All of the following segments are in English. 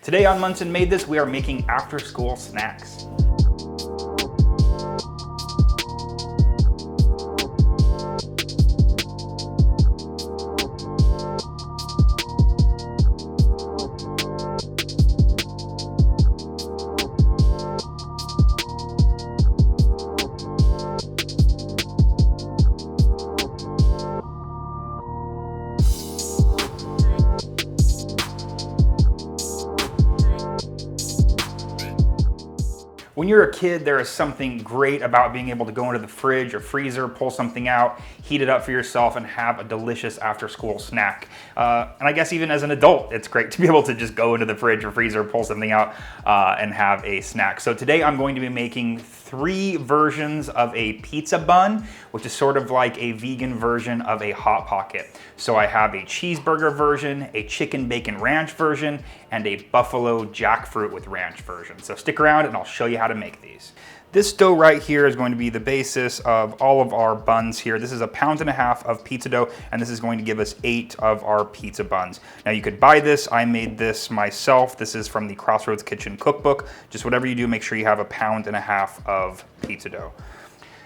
Today on Monson Made This, we are making after-school snacks. When you're a kid, there is something great about being able to go into the fridge or freezer, pull something out, heat it up for yourself, and have a delicious after-school snack. And I guess even as an adult, it's great to be able to just go into the fridge or freezer, pull something out, and have a snack. So today I'm going to be making 3 versions of a pizza bun, which is sort of like a vegan version of a Hot Pocket. So I have a cheeseburger version, a chicken bacon ranch version, and a buffalo jackfruit with ranch version. So stick around and I'll show you how to make these. This dough right here is going to be the basis of all of our buns here. This is 1.5 pounds of pizza dough, and this is going to give us 8 of our pizza buns. Now you could buy this. I made this myself. This is from the Crossroads Kitchen cookbook. Just whatever you do, make sure you have 1.5 pounds of pizza dough.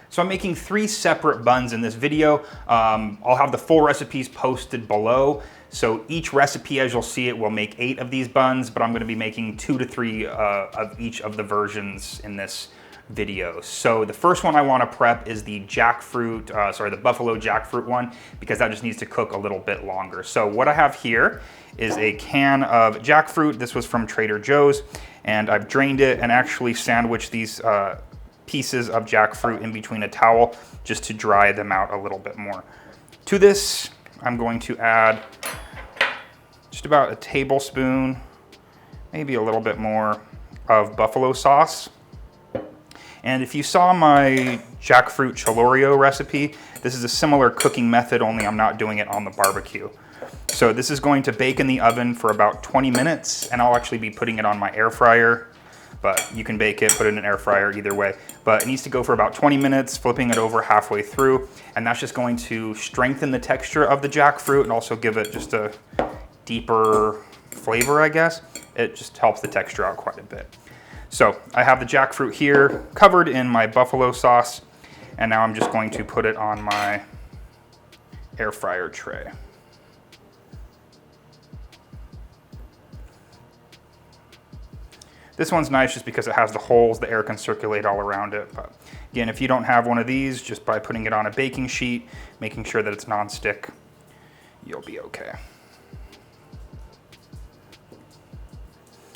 So I'm making 3 separate buns in this video. I'll have the full recipes posted below. So each recipe, as you'll see it, will make 8 of these buns, but I'm gonna be making 2 to 3 of each of the versions in this video. So the first one I wanna prep is the the buffalo jackfruit one, because that just needs to cook a little bit longer. So what I have here is a can of jackfruit. This was from Trader Joe's, and I've drained it and actually sandwiched these pieces of jackfruit in between a towel just to dry them out a little bit more. To this, I'm going to add just about a tablespoon, maybe a little bit more, of buffalo sauce. And if you saw my jackfruit chilorio recipe, this is a similar cooking method, only I'm not doing it on the barbecue. So this is going to bake in the oven for about 20 minutes, and I'll actually be putting it on my air fryer. But you can bake it, put it in an air fryer, either way. But it needs to go for about 20 minutes, flipping it over halfway through. And that's just going to strengthen the texture of the jackfruit and also give it just a deeper flavor, I guess. It just helps the texture out quite a bit. So I have the jackfruit here covered in my buffalo sauce. And now I'm just going to put it on my air fryer tray. This one's nice just because it has the holes, the air can circulate all around it. But again, if you don't have one of these, just by putting it on a baking sheet, making sure that it's non-stick, you'll be okay.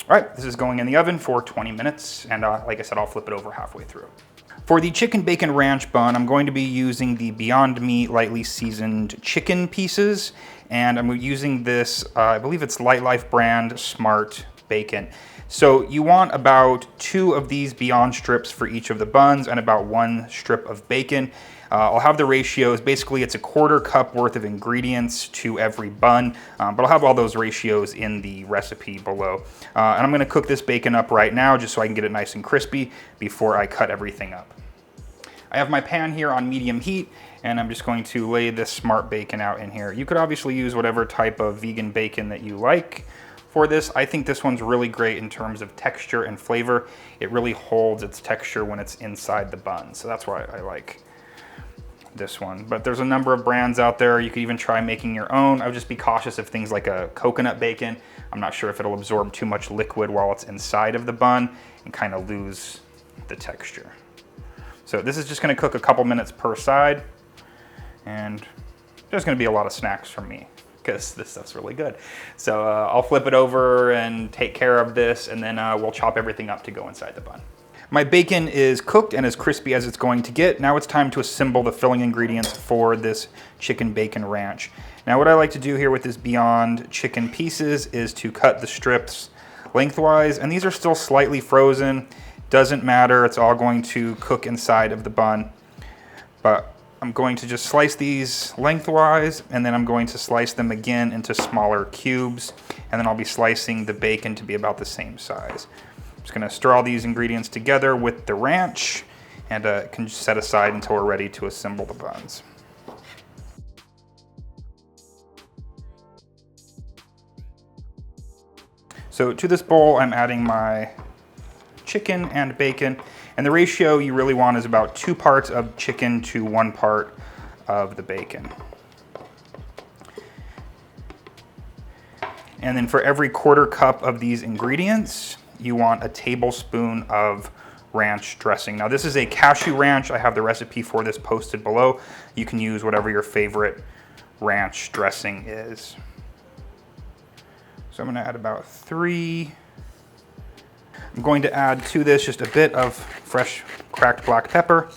All right, this is going in the oven for 20 minutes, and like I said, I'll flip it over halfway through. For the chicken bacon ranch bun, I'm going to be using the Beyond Meat lightly seasoned chicken pieces, and I'm using this, I believe it's Light Life brand Smart Bacon. So you want about 2 of these Beyond strips for each of the buns and about 1 strip of bacon. I'll have the ratios. Basically, it's a 1/4 cup worth of ingredients to every bun, but I'll have all those ratios in the recipe below. And I'm gonna cook this bacon up right now just so I can get it nice and crispy before I cut everything up. I have my pan here on medium heat, and I'm just going to lay this Smart Bacon out in here. You could obviously use whatever type of vegan bacon that you like. For this, I think this one's really great in terms of texture and flavor. It really holds its texture when it's inside the bun, so that's why I like this one. But there's a number of brands out there. You could even try making your own. I would just be cautious of things like a coconut bacon. I'm not sure if it'll absorb too much liquid while it's inside of the bun and kind of lose the texture. So this is just gonna cook a couple minutes per side, and there's gonna be a lot of snacks from me, because this stuff's really good. So I'll flip it over and take care of this, and then we'll chop everything up to go inside the bun. My bacon is cooked and as crispy as it's going to get. Now it's time to assemble the filling ingredients for this chicken bacon ranch. Now what I like to do here with this Beyond chicken pieces is to cut the strips lengthwise, and these are still slightly frozen. Doesn't matter, it's all going to cook inside of the bun. But I'm going to just slice these lengthwise, and then I'm going to slice them again into smaller cubes, and then I'll be slicing the bacon to be about the same size. I'm just gonna stir all these ingredients together with the ranch, and can just set aside until we're ready to assemble the buns. So to this bowl, I'm adding my chicken and bacon, and the ratio you really want is about 2 parts of chicken to 1 part of the bacon. And then for every 1/4 cup of these ingredients, you want a tablespoon of ranch dressing. Now this is a cashew ranch. I have the recipe for this posted below. You can use whatever your favorite ranch dressing is. So I'm going to add about 3. I'm going to add to this just a bit of fresh cracked black pepper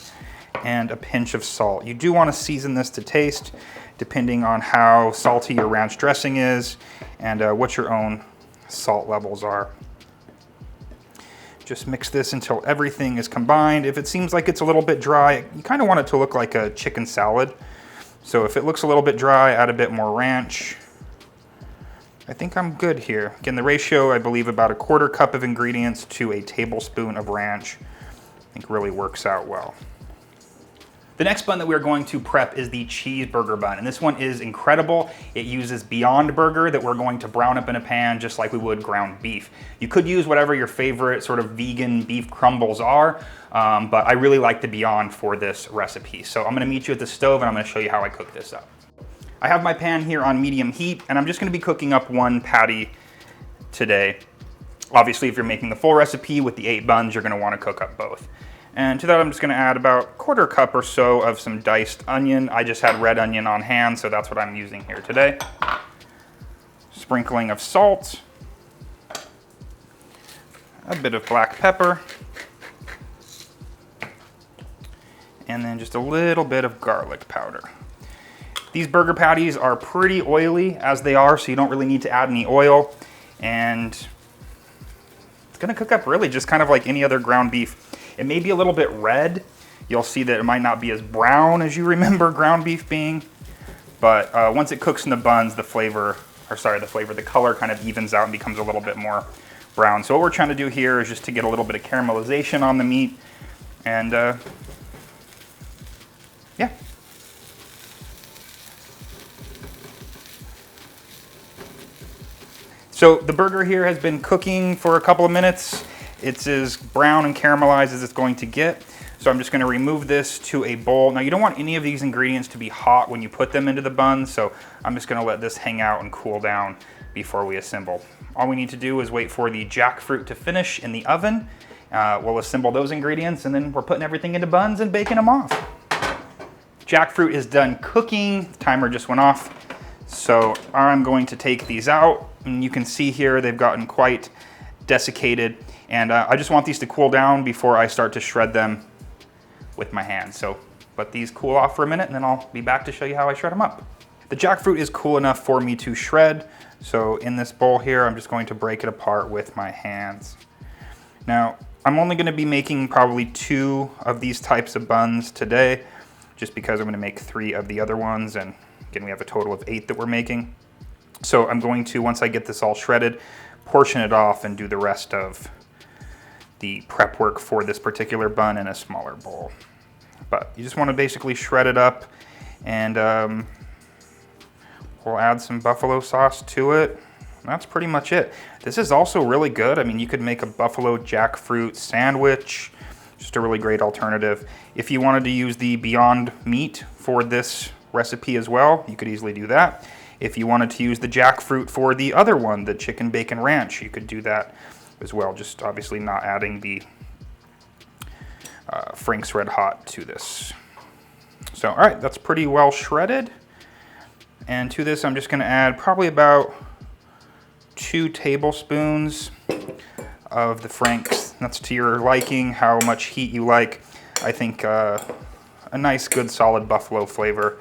and a pinch of salt. You do want to season this to taste, depending on how salty your ranch dressing is and what your own salt levels are. Just mix this until everything is combined. If it seems like it's a little bit dry, you kind of want it to look like a chicken salad. So if it looks a little bit dry, add a bit more ranch. I think I'm good here. Again, the ratio, I believe about a 1/4 cup of ingredients to a tablespoon of ranch, I think really works out well. The next bun that we're going to prep is the cheeseburger bun, and this one is incredible. It uses Beyond Burger that we're going to brown up in a pan just like we would ground beef. You could use whatever your favorite sort of vegan beef crumbles are, but I really like the Beyond for this recipe. So I'm gonna meet you at the stove and I'm gonna show you how I cook this up. I have my pan here on medium heat, and I'm just gonna be cooking up 1 patty today. Obviously, if you're making the full recipe with the 8 buns, you're gonna wanna cook up both. And to that, I'm just gonna add about 1/4 cup or so of some diced onion. I just had red onion on hand, so that's what I'm using here today. Sprinkling of salt, a bit of black pepper, and then just a little bit of garlic powder. These burger patties are pretty oily as they are, so you don't really need to add any oil. And it's gonna cook up really just kind of like any other ground beef. It may be a little bit red. You'll see that it might not be as brown as you remember ground beef being. But once it cooks in the buns, the color kind of evens out and becomes a little bit more brown. So what we're trying to do here is just to get a little bit of caramelization on the meat. And yeah. So the burger here has been cooking for a couple of minutes. It's as brown and caramelized as it's going to get. So I'm just gonna remove this to a bowl. Now you don't want any of these ingredients to be hot when you put them into the buns, so I'm just gonna let this hang out and cool down before we assemble. All we need to do is wait for the jackfruit to finish in the oven. We'll assemble those ingredients and then we're putting everything into buns and baking them off. Jackfruit is done cooking. The timer just went off. So I'm going to take these out, and you can see here they've gotten quite desiccated, and I just want these to cool down before I start to shred them with my hands. So let these cool off for a minute and then I'll be back to show you how I shred them up. The jackfruit is cool enough for me to shred, so in this bowl here I'm just going to break it apart with my hands. Now I'm only going to be making probably 2 of these types of buns today, just because I'm going to make 3 of the other ones, and again we have a total of 8 that we're making. So I'm going to, once I get this all shredded, portion it off and do the rest of the prep work for this particular bun in a smaller bowl. But you just want to basically shred it up, and we'll add some buffalo sauce to it. That's pretty much it. This is also really good. I mean, you could make a buffalo jackfruit sandwich, just a really great alternative. If you wanted to use the Beyond meat for this recipe as well, you could easily do that. If you wanted to use the jackfruit for the other one, the chicken bacon ranch, you could do that as well. Just obviously not adding the Frank's Red Hot to this. So, all right, that's pretty well shredded. And to this, I'm just gonna add probably about 2 tablespoons of the Frank's. That's to your liking, how much heat you like. I think a nice, good, solid buffalo flavor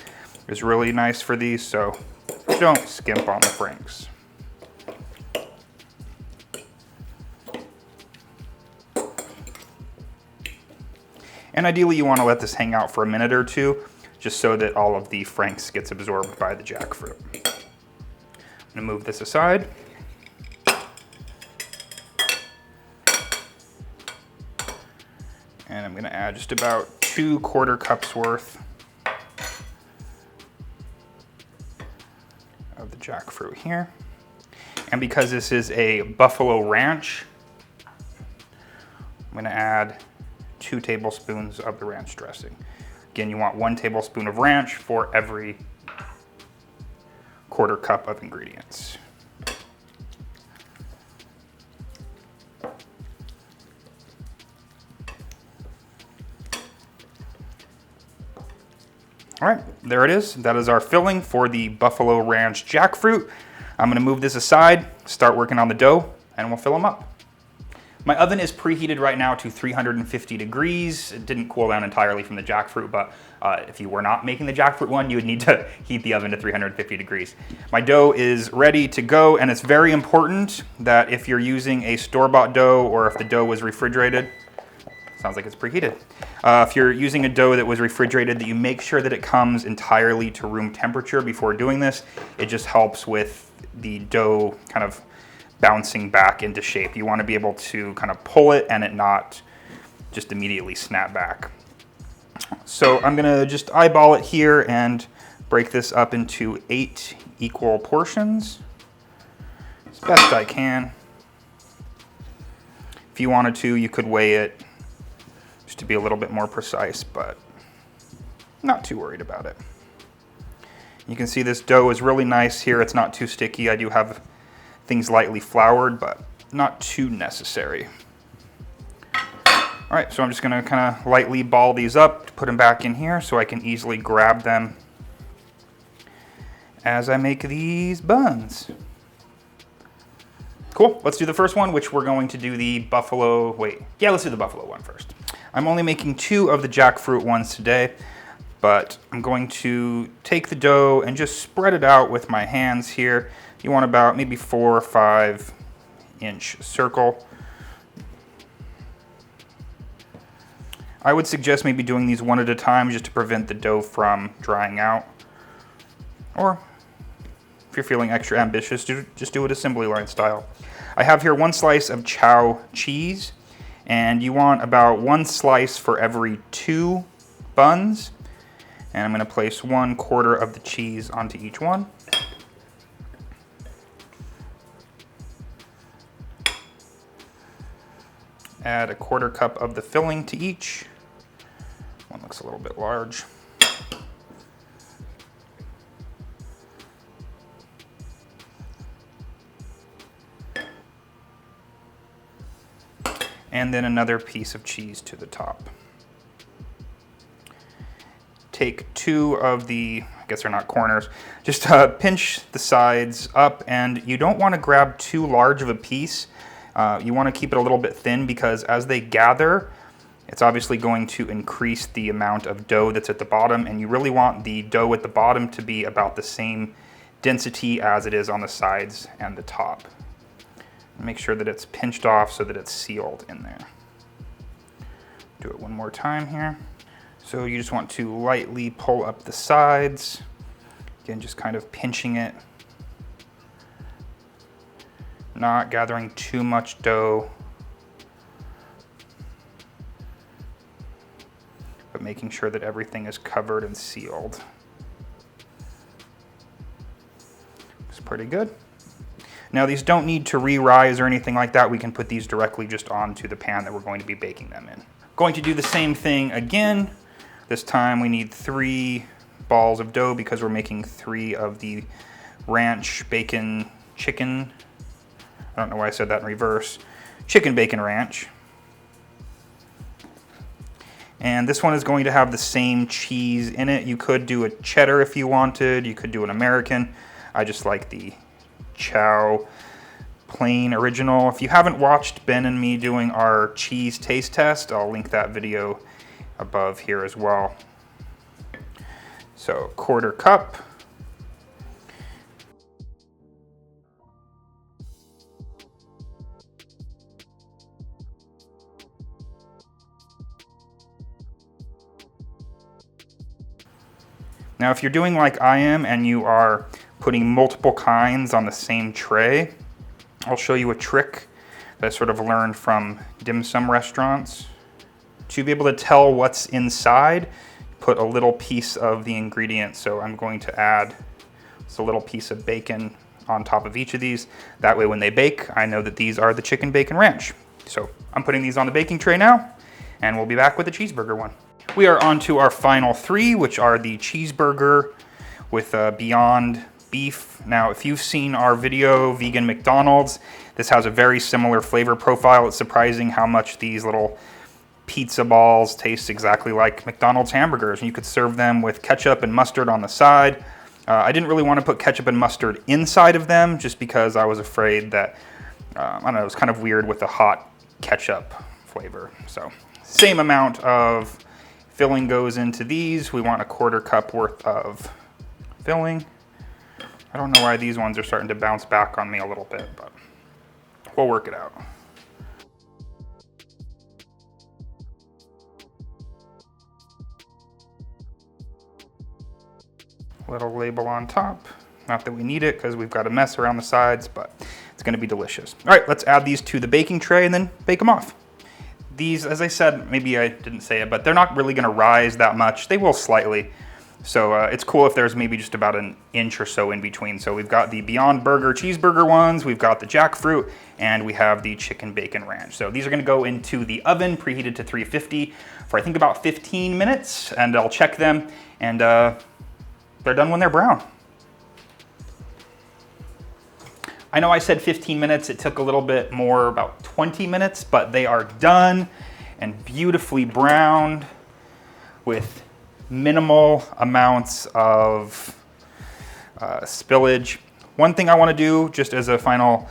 is really nice for these, so don't skimp on the Frank's. And ideally you want to let this hang out for a minute or 2, just so that all of the Frank's gets absorbed by the jackfruit. I'm going to move this aside. And I'm going to add just about 2/4 cups worth of the jackfruit here. And because this is a buffalo ranch, I'm gonna add 2 tablespoons of the ranch dressing. Again, you want 1 tablespoon of ranch for every 1/4 cup of ingredients. All right, there it is. That is our filling for the buffalo ranch jackfruit. I'm gonna move this aside, start working on the dough, and we'll fill them up. My oven is preheated right now to 350 degrees. It didn't cool down entirely from the jackfruit, but if you were not making the jackfruit one, you would need to heat the oven to 350 degrees. My dough is ready to go, and it's very important that if you're using a store-bought dough or if the dough was refrigerated, sounds like it's preheated. If you're using a dough that was refrigerated, that you make sure that it comes entirely to room temperature before doing this. It just helps with the dough kind of bouncing back into shape. You want to be able to kind of pull it and it not just immediately snap back. So I'm gonna just eyeball it here and break this up into 8 equal portions as best I can. If you wanted to, you could weigh it just to be a little bit more precise, but not too worried about it. You can see this dough is really nice here. It's not too sticky. I do have things lightly floured, but not too necessary. All right, so I'm just gonna kind of lightly ball these up, put them back in here so I can easily grab them as I make these buns. Cool, let's do the first one, which we're going to do the buffalo, let's do the buffalo one first. I'm only making 2 of the jackfruit ones today, but I'm going to take the dough and just spread it out with my hands here. You want about maybe 4 or 5 inch circle. I would suggest maybe doing these one at a time just to prevent the dough from drying out. Or if you're feeling extra ambitious, just do it assembly line style. I have here 1 slice of chow cheese, and you want about 1 slice for every 2 buns. And I'm gonna place 1/4 of the cheese onto each one. Add 1/4 cup of the filling to each. One looks a little bit large. And then another piece of cheese to the top. Take 2 of the, I guess they're not corners, just pinch the sides up, and you don't want to grab too large of a piece. You want to keep it a little bit thin because as they gather, it's obviously going to increase the amount of dough that's at the bottom, and you really want the dough at the bottom to be about the same density as it is on the sides and the top. Make sure that it's pinched off so that it's sealed in there. Do it one more time here. So you just want to lightly pull up the sides. Again, just kind of pinching it. Not gathering too much dough, but making sure that everything is covered and sealed. Looks pretty good. Now these don't need to re-rise or anything like that. We can put these directly just onto the pan that we're going to be baking them in. Going to do the same thing again. This time we need 3 balls of dough because we're making 3 of the ranch bacon chicken. I don't know why I said that in reverse. Chicken bacon ranch. And this one is going to have the same cheese in it. You could do a cheddar if you wanted. You could do an American. I just like the chow plain original. If you haven't watched Ben and me doing our cheese taste test, I'll link that video above here as well. So 1/4 cup. Now, if you're doing like I am and you are putting multiple kinds on the same tray, I'll show you a trick that I sort of learned from dim sum restaurants. To be able to tell what's inside, put a little piece of the ingredient. So I'm going to add just a little piece of bacon on top of each of these. That way when they bake, I know that these are the chicken bacon ranch. So I'm putting these on the baking tray now, and we'll be back with the cheeseburger one. We are on to our final three, which are the cheeseburger with Beyond Beef. Now, if you've seen our video, Vegan McDonald's, this has a very similar flavor profile. It's surprising how much these little pizza balls taste exactly like McDonald's hamburgers. And you could serve them with ketchup and mustard on the side. I didn't really want to put ketchup and mustard inside of them just because I was afraid that, I don't know, it was kind of weird with the hot ketchup flavor. So same amount of filling goes into these. We want a 1/4 cup worth of filling. I don't know why these ones are starting to bounce back on me a little bit, but we'll work it out. Little label on top. Not that we need it because we've got a mess around the sides, but it's gonna be delicious. All right, let's add these to the baking tray and then bake them off. These, as I said, maybe I didn't say it, but they're not really gonna rise that much. They will slightly. So it's cool if there's maybe just about an inch or so in between. So we've got the Beyond Burger cheeseburger ones, we've got the Jackfruit, and we have the chicken bacon ranch. So these are gonna go into the oven, preheated to 350 for I think about 15 minutes, and I'll check them, and they're done when they're brown. I know I said 15 minutes, it took a little bit more, about 20 minutes, but they are done and beautifully browned with minimal amounts of spillage. One thing I want to do just as a final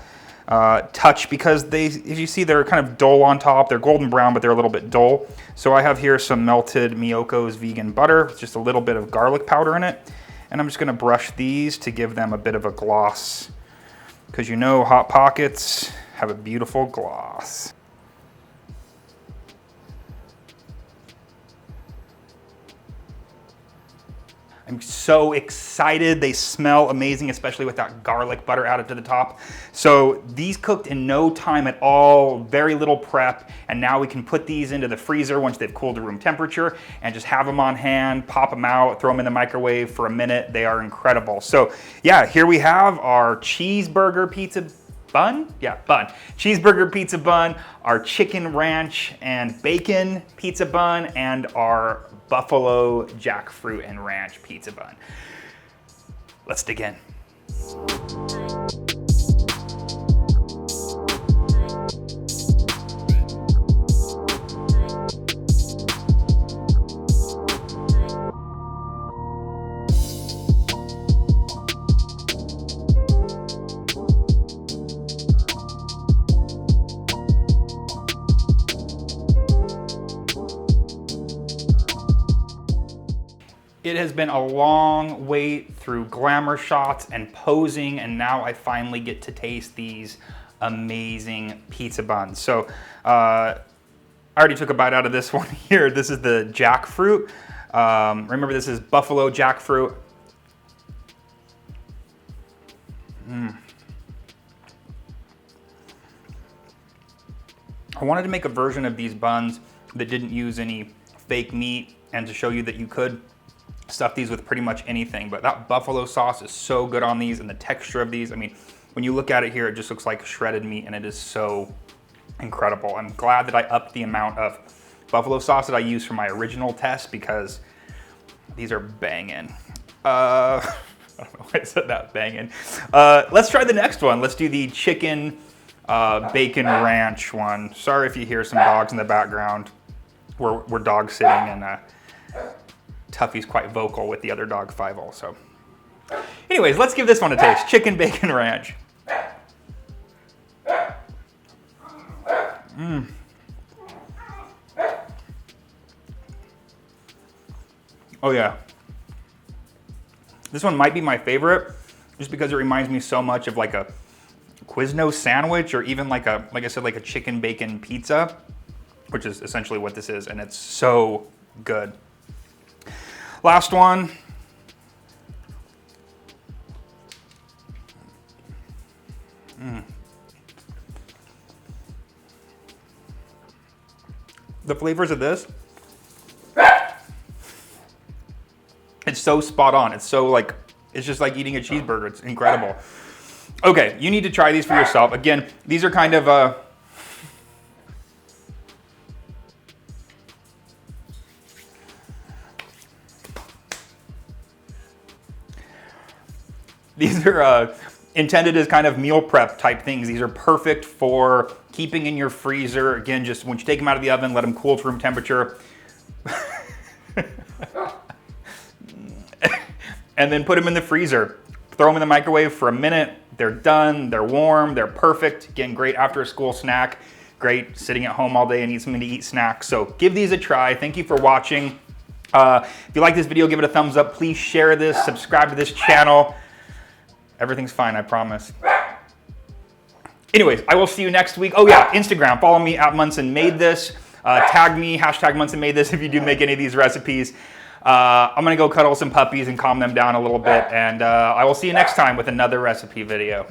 touch, because they, as you see, they're kind of dull on top. They're golden brown, but they're a little bit dull. So I have here some melted Miyoko's vegan butter, with just a little bit of garlic powder in it. And I'm just going to brush these to give them a bit of a gloss, because you know Hot Pockets have a beautiful gloss. I'm so excited. They smell amazing, especially with that garlic butter added to the top. So these cooked in no time at all, very little prep. And now we can put these into the freezer once they've cooled to room temperature and just have them on hand, pop them out, throw them in the microwave for a minute. They are incredible. So yeah, here we have our cheeseburger pizza bun? Yeah, bun. Cheeseburger pizza bun, our chicken ranch and bacon pizza bun, and our buffalo jackfruit and ranch pizza bun. Let's dig in. It has been a long wait through glamour shots and posing, and now I finally get to taste these amazing pizza buns. So I already took a bite out of this one here. This is the jackfruit. Remember, this is buffalo jackfruit. I wanted to make a version of these buns that didn't use any fake meat, and to show you that you could stuff these with pretty much anything, but that buffalo sauce is so good on these, and the texture of these, I mean, when you look at it here, it just looks like shredded meat, and it is so incredible. I'm glad that I upped the amount of buffalo sauce that I used for my original test, because these are banging. I don't know why I said that, banging. Let's try the next one. Let's do the chicken bacon ranch one. Sorry if you hear some dogs in the background. We're dog sitting, and Tuffy's quite vocal with the other dog, Five also. Anyways, let's give this one a taste. Chicken bacon ranch. Oh yeah. This one might be my favorite, just because it reminds me so much of like a Quiznos sandwich, or even like I said, like a chicken bacon pizza, which is essentially what this is, and it's so good. Last one. The flavors of this, it's so spot on. It's so like, it's just like eating a cheeseburger. It's incredible. Okay, you need to try these for yourself. Again, these are kind of these are intended as kind of meal prep type things. These are perfect for keeping in your freezer. Again, just once you take them out of the oven, let them cool to room temperature. And then put them in the freezer. Throw them in the microwave for a minute. They're done, they're warm, they're perfect. Again, great after a school snack. Great sitting at home all day and need something to eat snack. So give these a try. Thank you for watching. If you like this video, give it a thumbs up. Please share this, subscribe to this channel. Everything's fine, I promise. Anyways, I will see you next week. Oh yeah, Instagram, follow me at monsonmadethis. Tag me, hashtag monsonmadethis if you do make any of these recipes. I'm gonna go cuddle some puppies and calm them down a little bit, and I will see you next time with another recipe video.